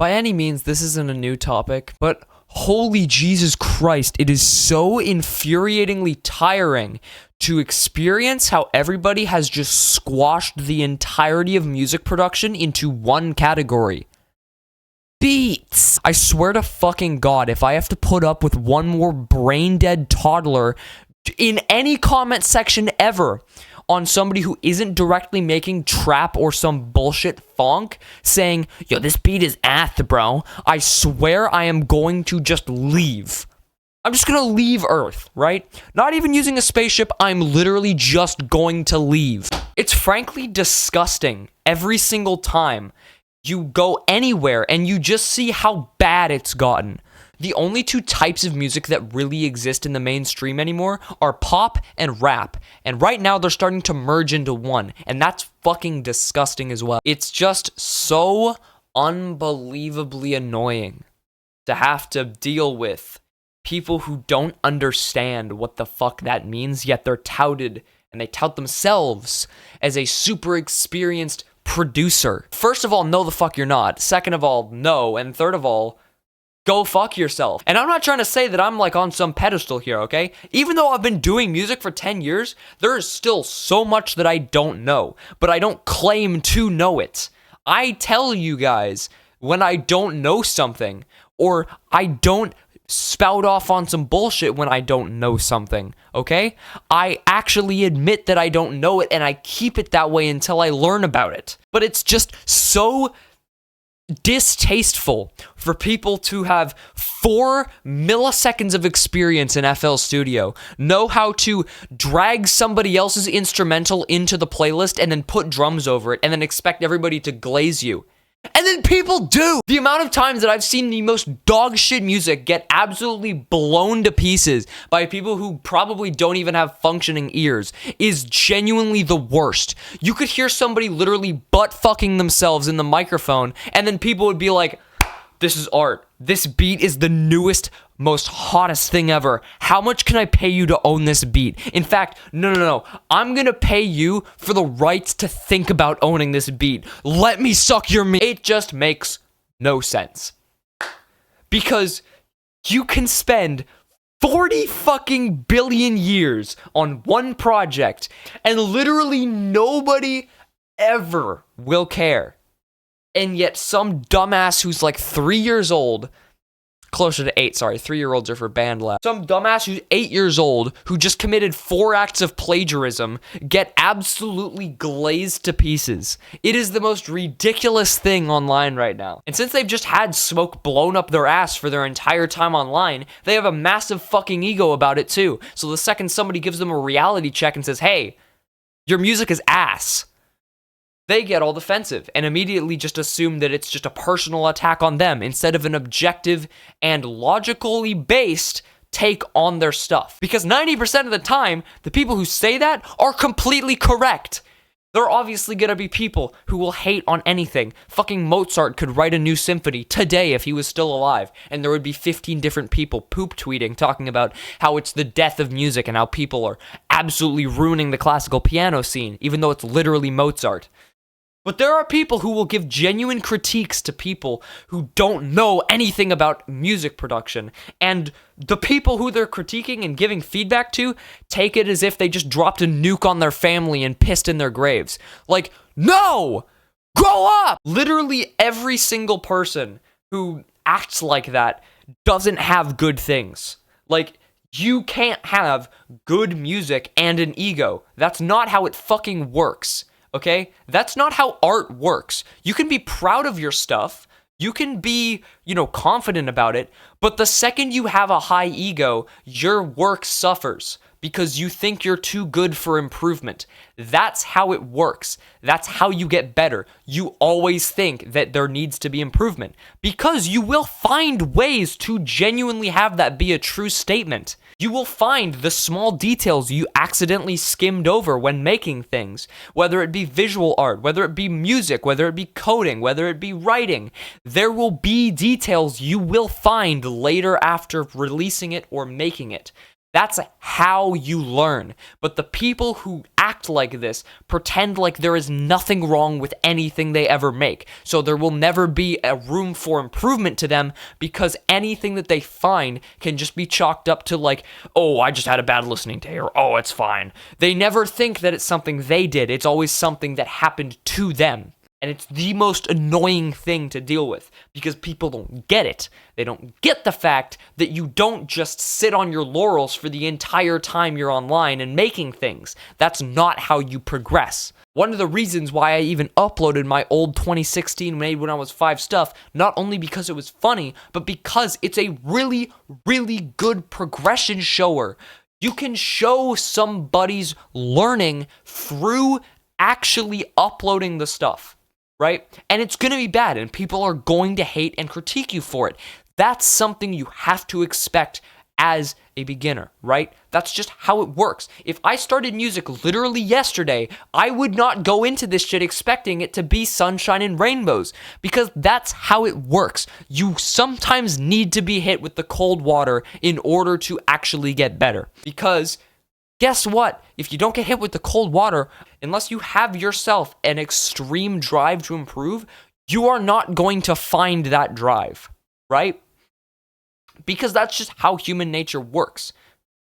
By any means, this isn't a new topic, but holy Jesus Christ, it is so infuriatingly tiring to experience how everybody has just squashed the entirety of music production into one category. Beats! I swear to fucking God, if I have to put up with one more brain-dead toddler in any comment section ever on somebody who isn't directly making trap or some bullshit funk saying, yo, this beat is ath, bro, I swear I am going to just leave. I'm just gonna leave Earth, right? Not even using a spaceship, I'm literally just going to leave. It's frankly disgusting every single time you go anywhere and you just see how bad it's gotten. The only two types of music that really exist in the mainstream anymore are pop and rap. And right now they're starting to merge into one. And that's fucking disgusting as well. It's just so unbelievably annoying to have to deal with people who don't understand what the fuck that means, yet they're touted and they tout themselves as a super experienced producer. First of all, no the fuck you're not. Second of all, no. And third of all, go fuck yourself. And I'm not trying to say that I'm like on some pedestal here, okay? Even though I've been doing music for 10 years, there is still so much that I don't know, but I don't claim to know it. I tell you guys when I don't know something, or I don't spout off on some bullshit when I don't know something, okay? I actually admit that I don't know it, and I keep it that way until I learn about it. But it's just so distasteful for people to have 4 milliseconds of experience in FL Studio, know how to drag somebody else's instrumental into the playlist and then put drums over it and then expect everybody to glaze you. And then people do! The amount of times that I've seen the most dog shit music get absolutely blown to pieces by people who probably don't even have functioning ears is genuinely the worst. You could hear somebody literally butt fucking themselves in the microphone, and then people would be like, this is art. This beat is the newest, most hottest thing ever. How much can I pay you to own this beat? In fact, no. I'm gonna pay you for the rights to think about owning this beat. Let me suck your meat. It just makes no sense. Because you can spend 40 fucking billion years on one project and literally nobody ever will care. And yet some dumbass who's like 3 years old, closer to 8, sorry, 3-year-olds are for band lab. Some dumbass who's 8 years old, who just committed 4 acts of plagiarism, get absolutely glazed to pieces. It is the most ridiculous thing online right now. And since they've just had smoke blown up their ass for their entire time online, they have a massive fucking ego about it too. So the second somebody gives them a reality check and says, hey, your music is ass, they get all defensive and immediately just assume that it's just a personal attack on them instead of an objective and logically based take on their stuff. Because 90% of the time, the people who say that are completely correct. There are obviously gonna be people who will hate on anything. Fucking Mozart could write a new symphony today if he was still alive, and there would be 15 different people poop tweeting talking about how it's the death of music and how people are absolutely ruining the classical piano scene, even though it's literally Mozart. But there are people who will give genuine critiques to people who don't know anything about music production, and the people who they're critiquing and giving feedback to take it as if they just dropped a nuke on their family and pissed in their graves. Like, no! Grow up! Literally every single person who acts like that doesn't have good things. Like, you can't have good music and an ego. That's not how it fucking works. Okay? That's not how art works. You can be proud of your stuff. You can be, confident about it. But the second you have a high ego, your work suffers because you think you're too good for improvement. That's how it works. That's how you get better. You always think that there needs to be improvement because you will find ways to genuinely have that be a true statement. You will find the small details you accidentally skimmed over when making things, whether it be visual art, whether it be music, whether it be coding, whether it be writing. There will be details you will find later after releasing it or making it. That's how you learn. But the people who act like this pretend like there is nothing wrong with anything they ever make. So there will never be a room for improvement to them because anything that they find can just be chalked up to like, oh, I just had a bad listening day, or oh, it's fine. They never think that it's something they did. It's always something that happened to them. And it's the most annoying thing to deal with because people don't get it. They don't get the fact that you don't just sit on your laurels for the entire time you're online and making things. That's not how you progress. One of the reasons why I even uploaded my old 2016 made when I was 5 stuff, not only because it was funny, but because it's a really, really good progression shower. You can show somebody's learning through actually uploading the stuff. Right? And it's going to be bad, and people are going to hate and critique you for it. That's something you have to expect as a beginner, right? That's just how it works. If I started music literally yesterday, I would not go into this shit expecting it to be sunshine and rainbows, because that's how it works. You sometimes need to be hit with the cold water in order to actually get better, because guess what? If you don't get hit with the cold water, unless you have yourself an extreme drive to improve, you are not going to find that drive, right? Because that's just how human nature works.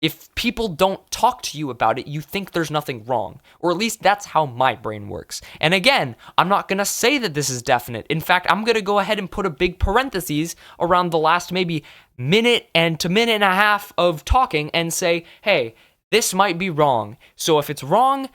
If people don't talk to you about it, you think there's nothing wrong. Or at least that's how my brain works. And again, I'm not going to say that this is definite. In fact, I'm going to go ahead and put a big parentheses around the last maybe minute to minute and a half of talking and say, hey, this might be wrong. So if it's wrong,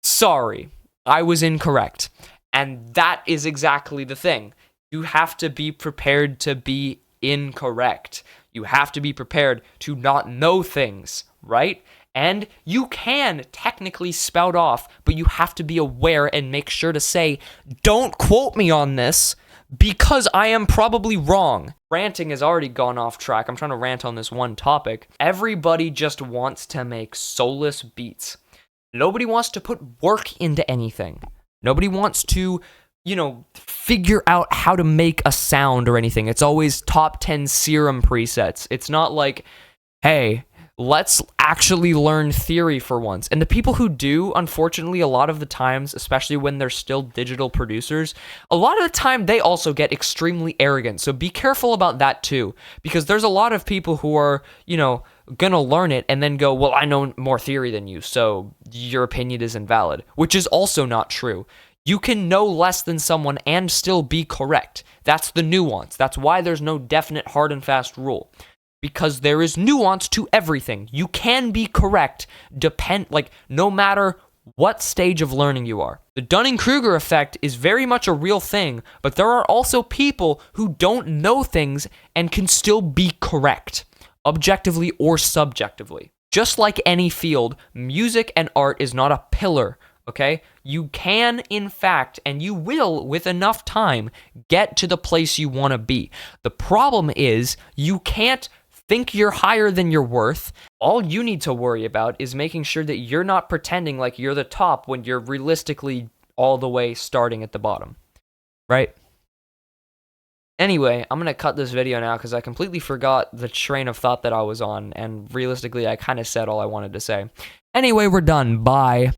sorry, I was incorrect. And that is exactly the thing. You have to be prepared to be incorrect. You have to be prepared to not know things, right? And you can technically spout off, but you have to be aware and make sure to say, don't quote me on this, because I am probably wrong. Ranting has already gone off track. I'm trying to rant on this one topic. Everybody just wants to make soulless beats. Nobody wants to put work into anything. Nobody wants to, figure out how to make a sound or anything. It's always top 10 serum presets. It's not like, hey, let's actually learn theory for once. And the people who do, unfortunately, a lot of the times, especially when they're still digital producers, a lot of the time they also get extremely arrogant. So be careful about that too, because there's a lot of people who are, gonna learn it and then go, well, I know more theory than you, so your opinion is invalid, which is also not true. You can know less than someone and still be correct. That's the nuance. That's why there's no definite hard and fast rule. Because there is nuance to everything. You can be correct, no matter what stage of learning you are. The Dunning-Kruger effect is very much a real thing, but there are also people who don't know things and can still be correct, objectively or subjectively. Just like any field, music and art is not a pillar, okay? You can, in fact, and you will, with enough time, get to the place you want to be. The problem is, you can't think you're higher than your worth. All you need to worry about is making sure that you're not pretending like you're the top when you're realistically all the way starting at the bottom, right? Anyway, I'm going to cut this video now because I completely forgot the train of thought that I was on, and realistically, I kind of said all I wanted to say. Anyway, we're done. Bye.